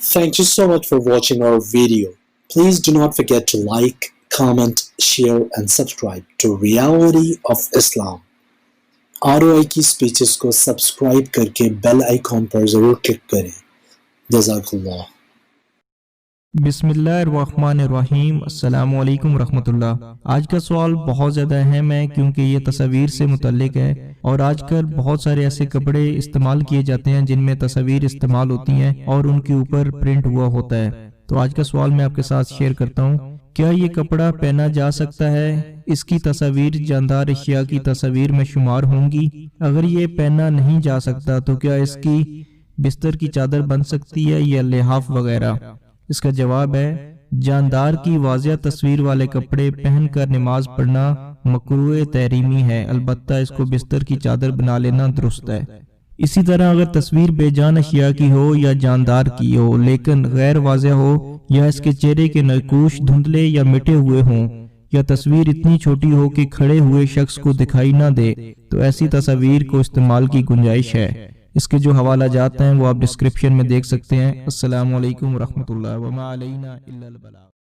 Thank you so much for watching our video. Please do not forget to like, comment, share and subscribe to Reality of Islam. ROI کی speeches کو subscribe کر کے bell icon پر ضرور click کریں. جزاک اللہ. بسم اللہ الرحمن الرحیم. السلام علیکم ورحمۃ اللہ. آج کا سوال بہت زیادہ اہم ہے کیونکہ یہ تصویر سے متعلق ہے، اور آج کل بہت سارے ایسے کپڑے استعمال کیے جاتے ہیں جن میں تصویر استعمال ہوتی ہیں اور ان کے اوپر پرنٹ ہوا ہوتا ہے. تو آج کا سوال میں آپ کے ساتھ شیئر کرتا ہوں. کیا یہ کپڑا پہنا جا سکتا ہے؟ اس کی تصاویر جاندار اشیاء کی تصاویر میں شمار ہوں گی؟ اگر یہ پہنا نہیں جا سکتا تو کیا اس کی بستر کی چادر بن سکتی ہے یا لحاف وغیرہ؟ اس کا جواب ہے جاندار کی واضح تصویر والے کپڑے پہن کر نماز پڑھنا مکروہ تحریمی ہے، البتہ اس کو بستر کی چادر بنا لینا درست ہے. اسی طرح اگر تصویر بے جان اشیاء کی ہو یا جاندار کی ہو لیکن غیر واضح ہو، یا اس کے چہرے کے نقوش دھندلے یا مٹے ہوئے ہوں، یا تصویر اتنی چھوٹی ہو کہ کھڑے ہوئے شخص کو دکھائی نہ دے، تو ایسی تصاویر کو استعمال کی گنجائش ہے. اس کے جو حوالہ جات ہیں وہ آپ ڈسکرپشن میں دیکھ سکتے ہیں. السلام علیکم ورحمۃ اللہ. وما علینا الا البلاغ.